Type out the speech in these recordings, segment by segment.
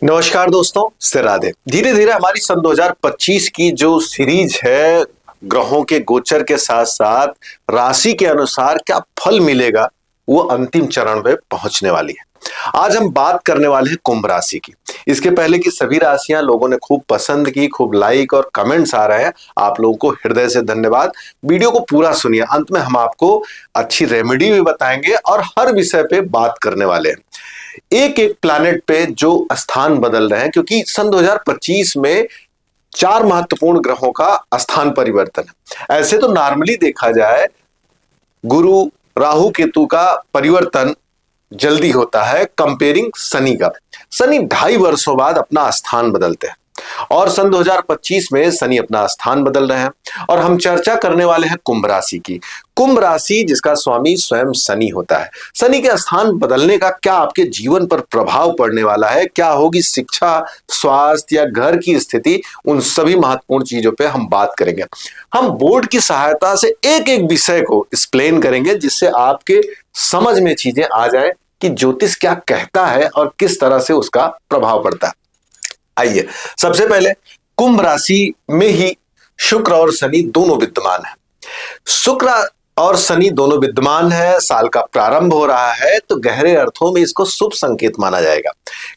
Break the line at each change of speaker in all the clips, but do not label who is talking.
नमस्कार दोस्तों, से राधे। धीरे धीरे हमारी सन 2025 की जो सीरीज है ग्रहों के गोचर के साथ साथ राशि के अनुसार क्या फल मिलेगा, वो अंतिम चरण पे पहुंचने वाली है। आज हम बात करने वाले हैं कुंभ राशि की। इसके पहले की सभी राशियां लोगों ने खूब पसंद की, खूब लाइक और कमेंट्स आ रहे हैं। आप लोगों को हृदय से धन्यवाद। वीडियो को पूरा सुनिए, अंत में हम आपको अच्छी रेमेडी भी बताएंगे और हर विषय पे बात करने वाले हैं। एक एक प्लैनेट पे जो स्थान बदल रहे हैं, क्योंकि सन 2025 में 4 महत्वपूर्ण ग्रहों का स्थान परिवर्तन है। ऐसे तो नॉर्मली देखा जाए गुरु राहु केतु का परिवर्तन जल्दी होता है कंपेयरिंग शनि का। शनि 2.5 वर्षों बाद अपना स्थान बदलते हैं और सन 2025 में शनि अपना स्थान बदल रहे हैं और हम चर्चा करने वाले हैं कुंभ राशि की। कुंभ राशि जिसका स्वामी स्वयं शनि होता है। शनि के स्थान बदलने का क्या आपके जीवन पर प्रभाव पड़ने वाला है, क्या होगी शिक्षा, स्वास्थ्य या घर की स्थिति, उन सभी महत्वपूर्ण चीजों पे हम बात करेंगे। हम बोर्ड की सहायता से एक एक विषय को एक्सप्लेन करेंगे जिससे आपके समझ में चीजें आ जाए कि ज्योतिष क्या कहता है और किस तरह से उसका प्रभाव पड़ता है। आइए, सबसे पहले कुंभ राशि में ही शुक्र और शनि दोनों विद्यमान है। शुक्र और शनि दोनों विद्यमान है, साल का प्रारंभ हो रहा है, तो गहरे अर्थों में इसको शुभ संकेत माना जाएगा।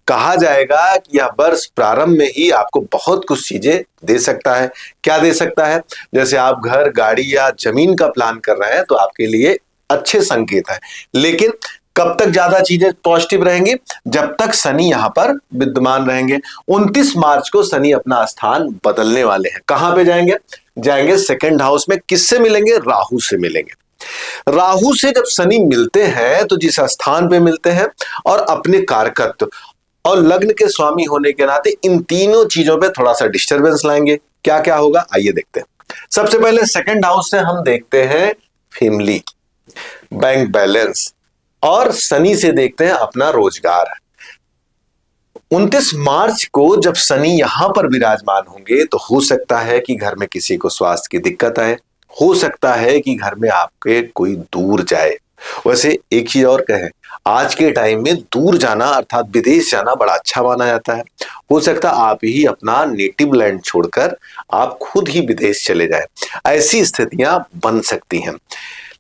कहा जाएगा कि यह वर्ष प्रारंभ में ही आपको बहुत कुछ चीजें दे सकता है। क्या दे सकता है? जैसे आप घर, गाड़ी या जमीन का प्लान कर रहे हैं तो आपके लिए अच्छे संकेत है। लेकिन कब तक ज्यादा चीजें पॉजिटिव रहेंगी? जब तक शनि यहां पर विद्यमान रहेंगे। 29 मार्च को शनि अपना स्थान बदलने वाले हैं। कहां पे जाएंगे? जाएंगे सेकंड हाउस में। किससे मिलेंगे? राहु से मिलेंगे। राहु से जब शनि मिलते हैं तो जिस स्थान पे मिलते हैं और अपने कारकत्व और लग्न के स्वामी होने के नाते इन तीनों चीजों पे थोड़ा सा डिस्टरबेंस लाएंगे। क्या क्या होगा, आइए देखते हैं। सबसे पहले सेकंड हाउस से हम देखते हैं फैमिली, बैंक बैलेंस, और शनि से देखते हैं अपना रोजगार। 29 मार्च को जब शनि यहां पर विराजमान होंगे तो हो सकता है कि घर में किसी को स्वास्थ्य की दिक्कत आए, हो सकता है कि घर में आपके कोई दूर जाए। वैसे एक चीज और कहें, आज के टाइम में दूर जाना अर्थात विदेश जाना बड़ा अच्छा माना जाता है। हो सकता है आप ही अपना नेटिव लैंड छोड़कर आप खुद ही विदेश चले जाए, ऐसी स्थितियां बन सकती हैं।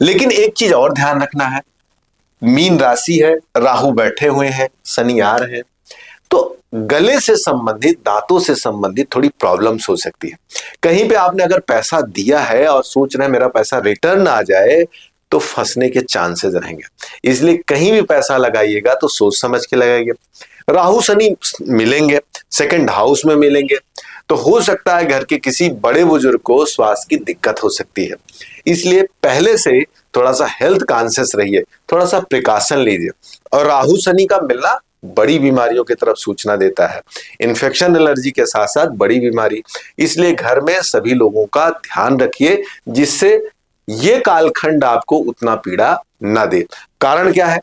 लेकिन एक चीज और ध्यान रखना है, मीन राशि है, राहु बैठे हुए हैं, शनि आ रहे हैं, तो गले से संबंधित, दांतों से संबंधित थोड़ी प्रॉब्लम्स हो सकती है। कहीं पे आपने अगर पैसा दिया है और सोच रहे हैं मेरा पैसा रिटर्न आ जाए, तो फंसने के चांसेस रहेंगे। इसलिए कहीं भी पैसा लगाइएगा तो सोच समझ के लगाइए। राहु शनि मिलेंगे, सेकंड हाउस में मिलेंगे, तो हो सकता है घर के किसी बड़े बुजुर्ग को स्वास्थ्य की दिक्कत हो सकती है। इसलिए पहले से थोड़ा सा हेल्थ कॉन्शियस रहिए, थोड़ा सा प्रिकॉशन लीजिए। और राहु शनि का मिलना बड़ी बीमारियों की तरफ सूचना देता है, इन्फेक्शन, एलर्जी के साथ साथ बड़ी बीमारी। इसलिए घर में सभी लोगों का ध्यान रखिए जिससे ये कालखंड आपको उतना पीड़ा न दे। कारण क्या है?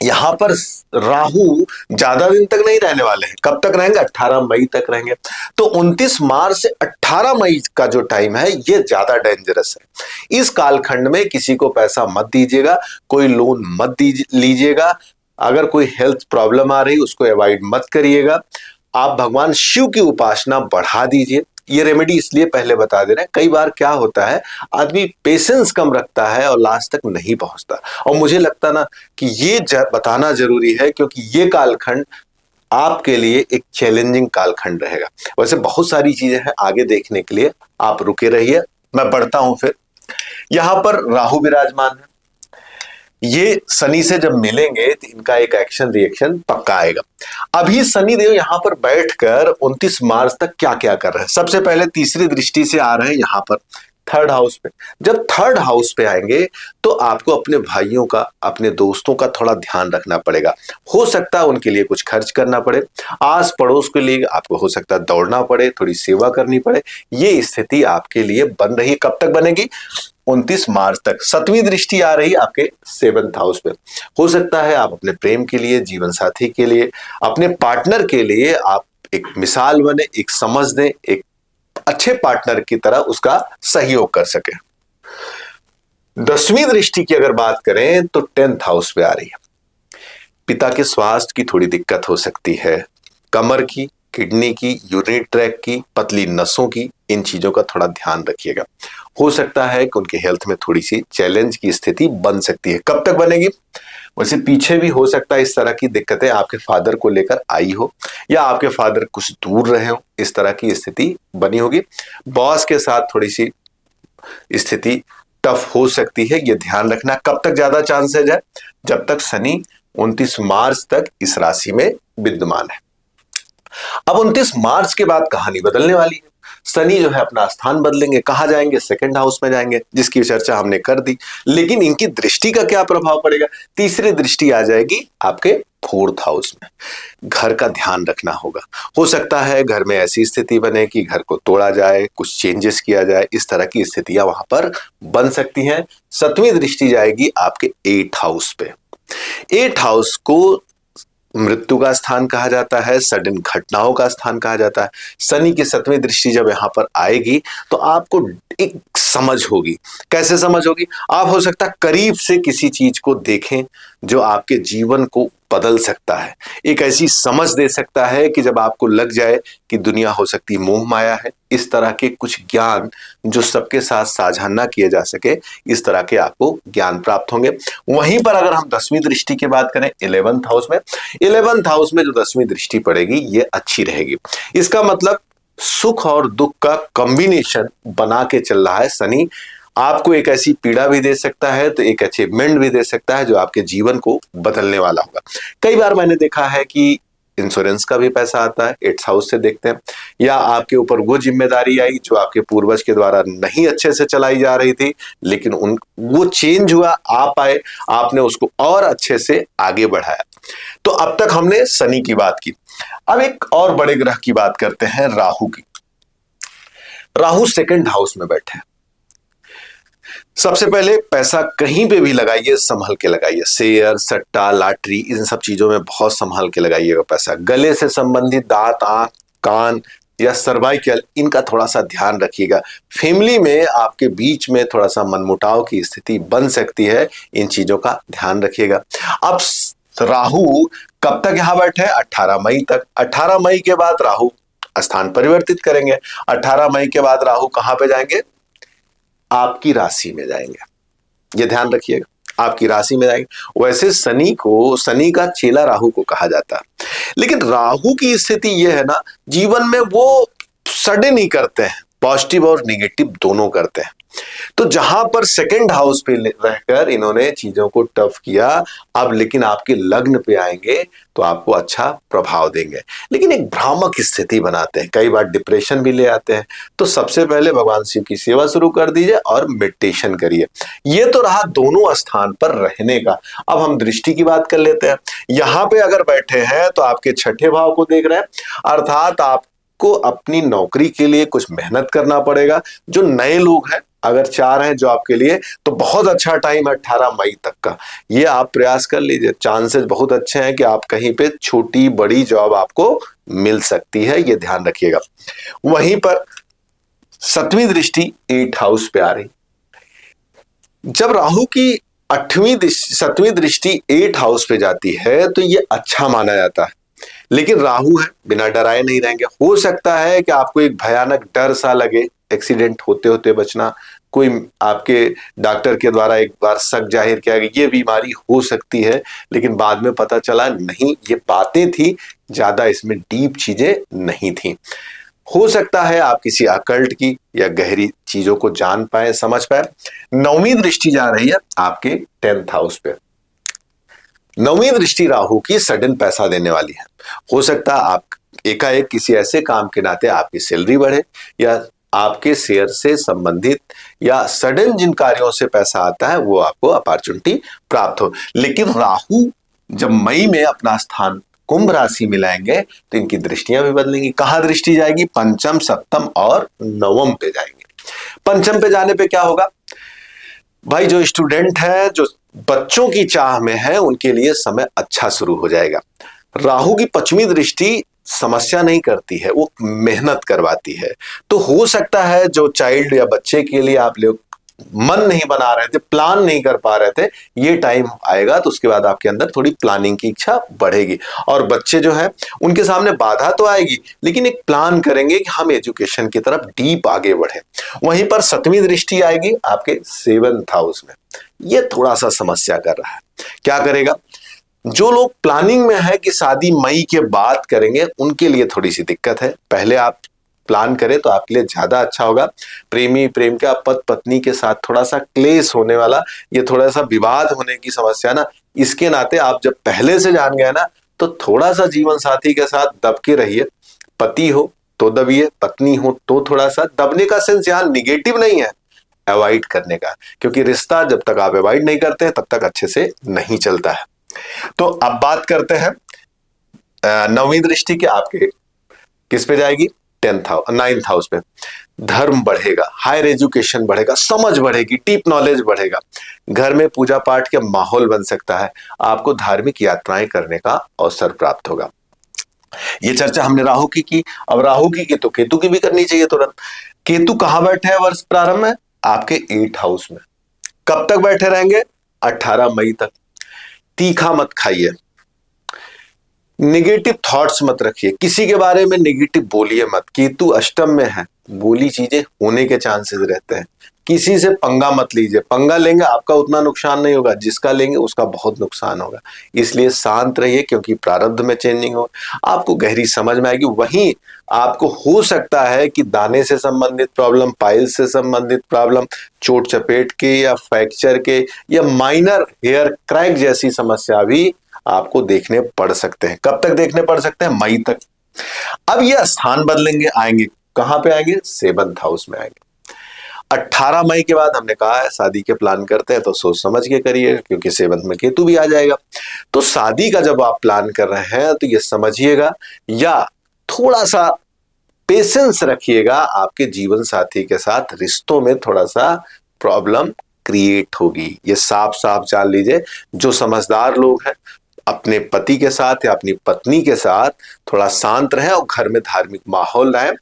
यहां पर राहु ज्यादा दिन तक नहीं रहने वाले हैं। कब तक रहेंगे? 18 मई तक रहेंगे। तो 29 मार्च से 18 मई का जो टाइम है ये ज्यादा डेंजरस है। इस कालखंड में किसी को पैसा मत दीजिएगा, कोई लोन मत लीजिएगा। अगर कोई हेल्थ प्रॉब्लम आ रही उसको अवॉइड मत करिएगा। आप भगवान शिव की उपासना बढ़ा दीजिए। ये रेमेडी इसलिए पहले बता दे रहे हैं, कई बार क्या होता है आदमी पेशेंस कम रखता है और लास्ट तक नहीं पहुंचता। और मुझे लगता ना कि ये बताना जरूरी है, क्योंकि ये कालखंड आपके लिए एक चैलेंजिंग कालखंड रहेगा। वैसे बहुत सारी चीजें हैं आगे देखने के लिए, आप रुके रहिए, मैं बढ़ता हूं। फिर यहां पर राहु विराजमान है, ये शनि से जब मिलेंगे तो इनका एक एक्शन रिएक्शन पक्का आएगा। अभी शनि देव यहां पर बैठकर 29 मार्च तक क्या क्या कर रहे हैं? सबसे पहले तीसरी दृष्टि से आ रहे हैं यहां पर थर्ड हाउस पे। जब थर्ड हाउस पे आएंगे तो आपको अपने भाइयों का, अपने दोस्तों का थोड़ा ध्यान रखना पड़ेगा। हो सकता है उनके लिए कुछ खर्च करना पड़े, आस पड़ोस के लिए आपको हो सकता है दौड़ना पड़े, थोड़ी सेवा करनी पड़े। ये स्थिति आपके लिए बन रही है। कब तक बनेगी? 29 मार्च तक। 7वीं दृष्टि आ रही आपके 7th हाउस पे। हो सकता है आप अपने प्रेम के लिए, जीवन साथी के लिए, अपने पार्टनर के लिए आप एक मिसाल बने, एक समझ दें, एक अच्छे पार्टनर की तरह उसका सहयोग कर सके। 10वीं दृष्टि की अगर बात करें तो 10th हाउस पे आ रही है। पिता के स्वास्थ्य की थोड़ी दिक्कत हो सकती है, कमर की, किडनी की, यूरिनरी ट्रैक की, पतली नसों की, इन चीजों का थोड़ा ध्यान रखिएगा। हो सकता है कि उनके हेल्थ में थोड़ी सी चैलेंज की स्थिति बन सकती है। कब तक बनेगी? वैसे पीछे भी हो सकता है इस तरह की दिक्कतें आपके फादर को लेकर आई हो, या आपके फादर कुछ दूर रहे हो, इस तरह की स्थिति बनी होगी। बॉस के साथ थोड़ी सी स्थिति टफ हो सकती है, ये ध्यान रखना। कब तक ज्यादा चांसेज है? जब तक शनि 29 मार्च तक इस राशि में विद्यमान है। अब 29 मार्च के बाद कहानी बदलने वाली है। शनि जो है अपना स्थान बदलेंगे। कहा जाएंगे? सेकंड हाउस में जाएंगे, जिसकी चर्चा हमने कर दी। लेकिन इनकी दृष्टि का क्या प्रभाव पड़ेगा? तीसरी दृष्टि आ जाएगी आपके फोर्थ हाउस में। घर का ध्यान रखना होगा। हो सकता है घर में ऐसी स्थिति बने कि घर को तोड़ा जाए, कुछ चेंजेस किया जाए, इस तरह की स्थितियां वहां पर बन सकती हैं। सातवीं दृष्टि जाएगी आपके 8th हाउस पे। 8th हाउस को मृत्यु का स्थान कहा जाता है, सडन घटनाओं का स्थान कहा जाता है। शनि की 7वीं दृष्टि जब यहां पर आएगी तो आपको एक समझ होगी। कैसे समझ होगी? आप हो सकता है करीब से किसी चीज को देखें जो आपके जीवन को बदल सकता है। एक ऐसी समझ दे सकता है कि जब आपको लग जाए कि दुनिया हो सकती मोह माया है, इस तरह के कुछ ज्ञान जो सबके साथ साझा ना किए जा सके, इस तरह के आपको ज्ञान प्राप्त होंगे। वहीं पर अगर हम 10वीं दृष्टि की बात करें 11th हाउस में, 11th हाउस में जो 10वीं दृष्टि पड़ेगी ये अच्छी रहेगी। इसका मतलब सुख और दुख का कॉम्बिनेशन बना के चल रहा है शनि। आपको एक ऐसी पीड़ा भी दे सकता है तो एक अचीवमेंट भी दे सकता है जो आपके जीवन को बदलने वाला होगा। कई बार मैंने देखा है कि इंश्योरेंस का भी पैसा आता है, 8th हाउस से देखते हैं, या आपके ऊपर वो जिम्मेदारी आई जो आपके पूर्वज के द्वारा नहीं अच्छे से चलाई जा रही थी, लेकिन उन वो चेंज हुआ, आप आए, आपने उसको और अच्छे से आगे बढ़ाया। तो अब तक हमने शनि की बात की। अब एक और बड़े ग्रह की बात करते हैं, राहु की। राहु 2nd हाउस में बैठे हैं। सबसे पहले पैसा कहीं पे भी लगाइए, संभल के लगाइए। शेयर, सट्टा, लॉटरी, इन सब चीजों में बहुत संभाल के लगाइएगा पैसा। गले से संबंधित दांत, आंख, कान या सर्वाइकल, इनका थोड़ा सा ध्यान रखिएगा। फैमिली में आपके बीच में थोड़ा सा मनमुटाव की स्थिति बन सकती है, इन चीजों का ध्यान रखिएगा। अब राहु कब तक यहां बैठे हैं? 18 मई तक। 18 मई के बाद राहु स्थान परिवर्तित करेंगे। 18 मई के बाद राहु कहां पे जाएंगे? आपकी राशि में जाएंगे। ये ध्यान रखिएगा, आपकी राशि में जाएंगे। वैसे शनि का चेला राहु को कहा जाता है, लेकिन राहु की स्थिति यह है ना, जीवन में वो सडन ही करते हैं, पॉजिटिव और निगेटिव दोनों करते हैं। तो जहां पर 2nd हाउस पे रहकर इन्होंने चीजों को टफ किया, अब लेकिन आपके लग्न पे आएंगे तो आपको अच्छा प्रभाव देंगे, लेकिन एक भ्रामक स्थिति बनाते हैं, कई बार डिप्रेशन भी ले आते हैं। तो सबसे पहले भगवान शिव की सेवा शुरू कर दीजिए और मेडिटेशन करिए। ये तो रहा दोनों स्थान पर रहने का। अब हम दृष्टि की बात कर लेते हैं। यहां पे अगर बैठे हैं तो आपके 6ठे भाव को देख रहे हैं, अर्थात आपको अपनी नौकरी के लिए कुछ मेहनत करना पड़ेगा। जो नए लोग हैं, अगर 4 हैं जॉब के लिए, तो बहुत अच्छा टाइम है 18 मई तक का। ये आप प्रयास कर लीजिए, चांसेस बहुत अच्छे हैं कि आप कहीं पे छोटी बड़ी जॉब आपको मिल सकती है, ये ध्यान रखिएगा। वहीं पर 7वीं दृष्टि 8th हाउस पे आ रही। जब राहु की 7वीं दृष्टि 8th हाउस पे जाती है तो ये अच्छा माना जाता है, लेकिन राहु है, बिना डराए नहीं रहेंगे। हो सकता है कि आपको एक भयानक डर सा लगे, एक्सीडेंट होते होते बचना, कोई आपके डॉक्टर के द्वारा एक बार शक जाहिर किया कि ये बीमारी हो सकती है, लेकिन बाद में पता चला नहीं, ये बातें थी, ज्यादा इसमें डीप चीजें नहीं थी। हो सकता है आप किसी अकल्ट की या गहरी चीजों को जान पाए, समझ पाए। 9वीं दृष्टि जा रही है आपके 10th हाउस पे। 9वीं दृष्टि राहु की सडन पैसा देने वाली है। हो सकता है आप एकाएक किसी ऐसे काम के नाते आपकी सैलरी बढ़े, या आपके शेयर से संबंधित या सडन जिन कार्यों से पैसा आता है वो आपको अपॉर्चुनिटी प्राप्त हो। लेकिन राहु जब मई में अपना स्थान कुंभ राशि में लाएंगे तो इनकी दृष्टियां भी बदलेंगी। कहां दृष्टि जाएगी? पंचम, सप्तम और नवम पे जाएंगे। पंचम पे जाने पे क्या होगा भाई? जो स्टूडेंट है, जो बच्चों की चाह में है, उनके लिए समय अच्छा शुरू हो जाएगा। राहु की 5वीं दृष्टि समस्या नहीं करती है, वो मेहनत करवाती है। तो हो सकता है जो चाइल्ड या बच्चे के लिए आप लोग मन नहीं बना रहे थे, प्लान नहीं कर पा रहे थे, ये टाइम आएगा तो उसके बाद आपके अंदर थोड़ी प्लानिंग की इच्छा बढ़ेगी। और बच्चे जो है उनके सामने बाधा तो आएगी, लेकिन एक प्लान करेंगे कि हम एजुकेशन की तरफ डीप आगे बढ़े। वहीं पर 7वीं दृष्टि आएगी आपके 7th हाउस में, ये थोड़ा सा समस्या कर रहा है। क्या करेगा? जो लोग प्लानिंग में है कि शादी मई के बाद करेंगे, उनके लिए थोड़ी सी दिक्कत है। पहले आप प्लान करें तो आपके लिए ज्यादा अच्छा होगा। प्रेमी प्रेम का पति पत्नी के साथ थोड़ा सा क्लेश होने वाला, ये थोड़ा सा विवाद होने की समस्या ना, इसके नाते आप जब पहले से जान गए ना, तो थोड़ा सा जीवन साथी के साथ दब के रहिए। पति हो तो दबिए, पत्नी हो तो थोड़ा सा दबने का सेंस यहाँ निगेटिव नहीं है, अवॉइड करने का, क्योंकि रिश्ता जब तक आप अवॉइड नहीं करते तब तक अच्छे से नहीं चलता है। तो अब बात करते हैं 9वीं दृष्टि के आपके किस पे जाएगी? 9th हाउस पे। धर्म बढ़ेगा, हायर एजुकेशन बढ़ेगा, समझ बढ़ेगी, डीप नॉलेज बढ़ेगा, घर में पूजा पाठ के माहौल बन सकता है, आपको धार्मिक यात्राएं करने का अवसर प्राप्त होगा। ये चर्चा हमने राहु की। अब राहु की तो केतु की भी करनी चाहिए तुरंत। केतु कहां बैठे हैं वर्ष प्रारंभ में? आपके 8th हाउस में। कब तक बैठे रहेंगे? 18 मई तक। तीखा मत खाइए, निगेटिव थॉट्स मत रखिए, किसी के बारे में निगेटिव बोलिए मत। केतु अष्टम में है, बोली चीजें होने के चांसेस रहते हैं। किसी से पंगा मत लीजिए, पंगा लेंगे आपका उतना नुकसान नहीं होगा, जिसका लेंगे उसका बहुत नुकसान होगा। इसलिए शांत रहिए, क्योंकि प्रारब्ध में चेंजिंग हो, आपको गहरी समझ में आएगी। वहीं आपको हो सकता है कि दाने से संबंधित प्रॉब्लम, पाइल्स से संबंधित प्रॉब्लम, चोट चपेट के या फ्रैक्चर के या माइनर हेयर क्रैक जैसी समस्या भी आपको देखने पड़ सकते हैं। कब तक देखने पड़ सकते हैं? मई तक। अब ये स्थान बदलेंगे, आएंगे कहां पे? आएंगे 7th हाउस में आएंगे। 18 मई के बाद हमने कहा है शादी के प्लान करते हैं तो सोच समझ के करिए, क्योंकि 7th में केतु भी आ जाएगा। तो शादी का जब आप प्लान कर रहे हैं तो ये समझिएगा या थोड़ा सा पेशेंस रखिएगा, आपके जीवन साथी के साथ रिश्तों में थोड़ा सा प्रॉब्लम क्रिएट होगी। ये साफ साफ जान लीजिए। जो समझदार लोग हैं अपने पति के साथ या अपनी पत्नी के साथ थोड़ा शांत रहें और घर में धार्मिक माहौल लाएं,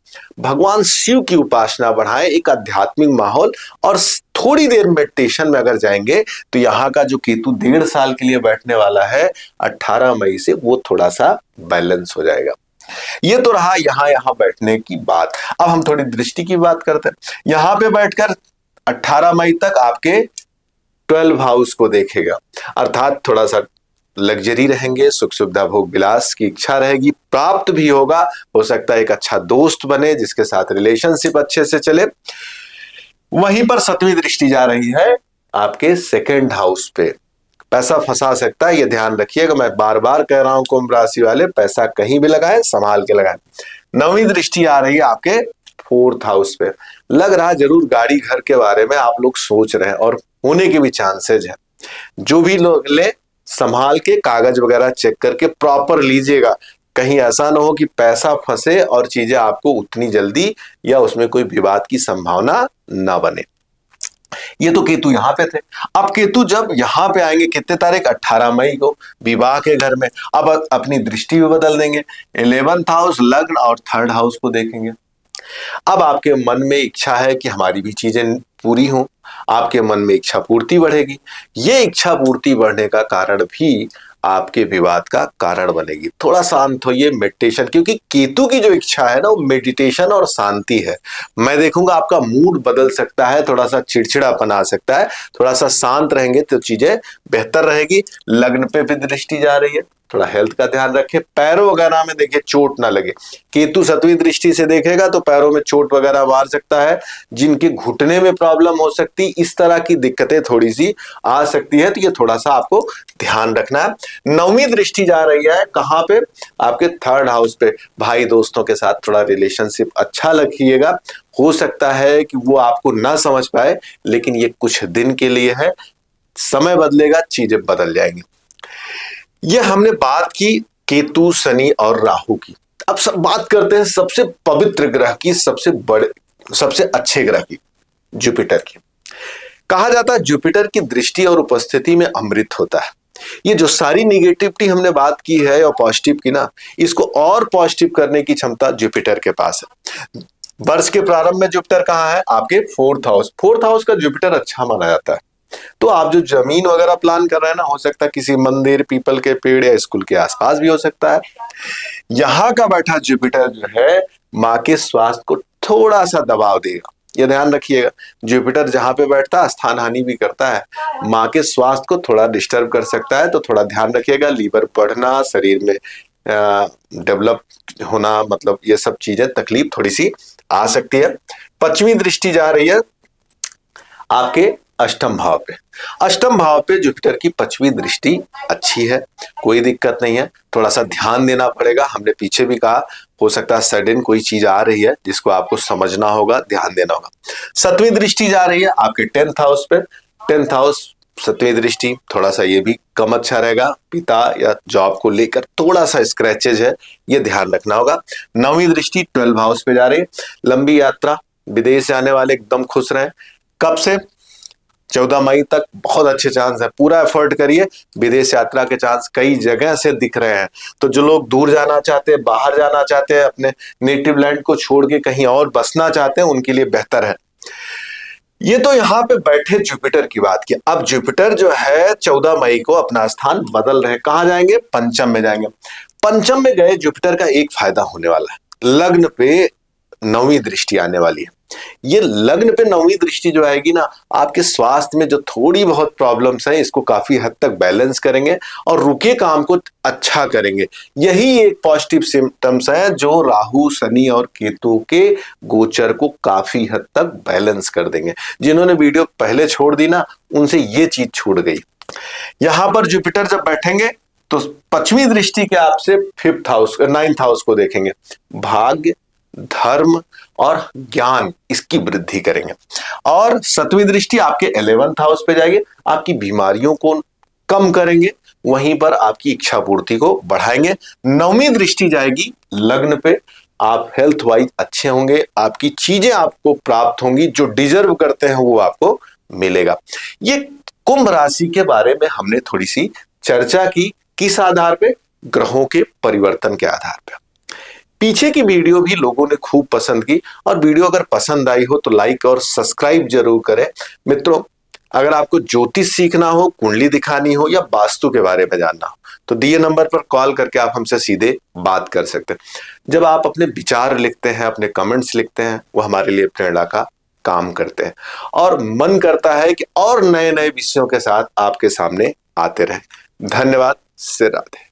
भगवान शिव की उपासना बढ़ाएं, एक आध्यात्मिक माहौल, और थोड़ी देर मेडिटेशन में अगर जाएंगे तो यहाँ का जो केतु 1.5 साल के लिए बैठने वाला है 18 मई से, वो थोड़ा सा बैलेंस हो जाएगा। ये तो रहा यहाँ बैठने की बात। अब हम थोड़ी दृष्टि की बात करते हैं। यहाँ पे बैठकर 18 मई तक आपके 12 हाउस को देखेगा, अर्थात थोड़ा सा लग्जरी रहेंगे, सुख सुविधा भोग विलास की इच्छा रहेगी, प्राप्त भी होगा। हो सकता है एक अच्छा दोस्त बने जिसके साथ रिलेशनशिप अच्छे से चले। वहीं पर 7वीं दृष्टि जा रही है आपके 2nd हाउस पे, पैसा फंसा सकता है, ये ध्यान रखिएगा। मैं बार बार कह रहा हूं कुंभ राशि वाले, पैसा कहीं भी लगाएं, संभाल के लगाएं। 9वीं दृष्टि आ रही है आपके 4th हाउस पे। लग रहा जरूर गाड़ी घर के बारे में आप लोग सोच रहे हैं और होने के भी चांसेज है। जो भी लोग ले, संभाल के कागज वगैरह चेक करके प्रॉपर लीजिएगा, कहीं ऐसा ना हो कि पैसा फंसे और चीजें आपको उतनी जल्दी या उसमें कोई विवाद की संभावना ना बने। ये तो केतु यहां पे थे। अब केतु जब यहां पे आएंगे कितने तारीख? 18 मई को, विवाह के घर में। अब अपनी दृष्टि भी बदल देंगे, 11th हाउस, लग्न और 3rd हाउस को देखेंगे। अब आपके मन में इच्छा है कि हमारी भी चीजें पूरी हों, आपके मन में इच्छा पूर्ति बढ़ेगी। ये इच्छा पूर्ति बढ़ने का कारण भी आपके विवाद का कारण बनेगी। थोड़ा शांत होइए, मेडिटेशन, क्योंकि केतु की जो इच्छा है ना वो मेडिटेशन और शांति है। मैं देखूंगा आपका मूड बदल सकता है, थोड़ा सा चिड़चिड़ापन आ सकता है। थोड़ा सा शांत रहेंगे तो चीजें बेहतर रहेगी। लग्न पे भी दृष्टि जा रही है, थोड़ा हेल्थ का ध्यान रखें। पैरों वगैरह में देखिए चोट ना लगे। केतु 7वीं दृष्टि से देखेगा तो पैरों में चोट वगैरह मार सकता है, जिनके घुटने में प्रॉब्लम हो सकती, इस तरह की दिक्कतें थोड़ी सी आ सकती है। तो ये थोड़ा सा आपको ध्यान रखना है। 9वीं दृष्टि जा रही है कहां पे? आपके 3rd हाउस पे। भाई दोस्तों के साथ थोड़ा रिलेशनशिप अच्छा रखिएगा। हो सकता है कि वो आपको ना समझ पाए, लेकिन ये कुछ दिन के लिए है, समय बदलेगा, चीजें बदल जाएंगी। ये हमने बात की केतु, शनि और राहु की। अब सब बात करते हैं सबसे पवित्र ग्रह की, सबसे बड़े, सबसे अच्छे ग्रह की, जुपिटर की। कहा जाता है जुपिटर की दृष्टि और उपस्थिति में अमृत होता है। ये जो सारी निगेटिविटी हमने बात की है और पॉजिटिव की ना, इसको और पॉजिटिव करने की क्षमता जुपिटर के पास है। वर्ष के प्रारंभ में जुपिटर कहाँ है? आपके फोर्थ हाउस। फोर्थ हाउस का जुपिटर अच्छा माना जाता है। तो आप जो जमीन वगैरह प्लान कर रहे हैं ना, हो सकता है किसी मंदिर, पीपल के पेड़ या स्कूल के आसपास भी हो सकता है। यहाँ का बैठा जुपिटर जो है माँ के स्वास्थ्य को थोड़ा सा दबाव देगा, ये ध्यान रखिएगा। जुपिटर जहां पे बैठता है स्थान हानि भी करता है, माँ के स्वास्थ्य को थोड़ा डिस्टर्ब कर सकता है, तो थोड़ा ध्यान रखिएगा। लीवर बढ़ना, शरीर में डेवलप होना, मतलब ये सब चीजें तकलीफ थोड़ी सी आ सकती है। पश्चिमी दृष्टि जा रही है आपके अष्टम भाव पे। अष्टम भाव पे जुपिटर की पश्चिमी दृष्टि अच्छी है, कोई दिक्कत नहीं है। थोड़ा सा ध्यान देना पड़ेगा, हमने पीछे भी कहा, हो सकता है सडन कोई चीज आ रही है जिसको आपको समझना होगा, ध्यान देना होगा। सतवीं दृष्टि जा रही है आपके 10th हाउस पे। 10th हाउस सतवीं दृष्टि, थोड़ा सा ये भी कम अच्छा रहेगा। पिता या जॉब को लेकर थोड़ा सा स्क्रैचेज है, ये ध्यान रखना होगा। 9वीं दृष्टि 12 हाउस पे जा रही है। लंबी यात्रा, विदेश जाने वाले एकदम खुश रहे। कब से? 14 मई तक बहुत अच्छे चांस है, पूरा एफर्ट करिए। विदेश यात्रा के चांस कई जगह से दिख रहे हैं। तो जो लोग दूर जाना चाहते हैं, बाहर जाना चाहते हैं, अपने नेटिव लैंड को छोड़ के कहीं और बसना चाहते हैं, उनके लिए बेहतर है। ये तो यहाँ पे बैठे जुपिटर की बात की। अब जुपिटर जो है 14 मई को अपना स्थान बदल रहे हैं। कहाँ जाएंगे? पंचम में जाएंगे। पंचम में गए जुपिटर का एक फायदा होने वाला है, लग्न पे 9वीं दृष्टि आने वाली है। ये लग्न पे 9वीं दृष्टि जो आएगी ना, आपके स्वास्थ्य में जो थोड़ी बहुत प्रॉब्लम्स हैं इसको काफी हद तक बैलेंस करेंगे और रुके काम को अच्छा करेंगे। यही एक पॉजिटिव सिम्टम्स है जो राहु, शनि और केतु के गोचर को काफी हद तक बैलेंस कर देंगे। जिन्होंने वीडियो पहले छोड़ दी ना, उनसे ये चीज छूट गई। यहां पर जुपिटर जब बैठेंगे तो पश्चिमी दृष्टि के आपसे 5th हाउस, 9th हाउस को देखेंगे। भाग्य, धर्म और ज्ञान, इसकी वृद्धि करेंगे। और 7वीं दृष्टि आपके 11th हाउस पे जाएगी, आपकी बीमारियों को कम करेंगे, वहीं पर आपकी इच्छा पूर्ति को बढ़ाएंगे। 9वीं दृष्टि जाएगी लग्न पे, आप हेल्थ वाइज अच्छे होंगे, आपकी चीजें आपको प्राप्त होंगी, जो डिजर्व करते हैं वो आपको मिलेगा। ये कुंभ राशि के बारे में हमने थोड़ी सी चर्चा की, किस आधार पे? ग्रहों के परिवर्तन के आधार पे। पीछे की वीडियो भी लोगों ने खूब पसंद की, और वीडियो अगर पसंद आई हो तो लाइक और सब्सक्राइब जरूर करें। मित्रों, अगर आपको ज्योतिष सीखना हो, कुंडली दिखानी हो या वास्तु के बारे में जानना हो, तो दिए नंबर पर कॉल करके आप हमसे सीधे बात कर सकते हैं। जब आप अपने विचार लिखते हैं, अपने कमेंट्स लिखते हैं, वो हमारे लिए प्रेरणा का काम करते हैं, और मन करता है कि और नए नए विषयों के साथ आपके सामने आते रहे। धन्यवाद। राधे।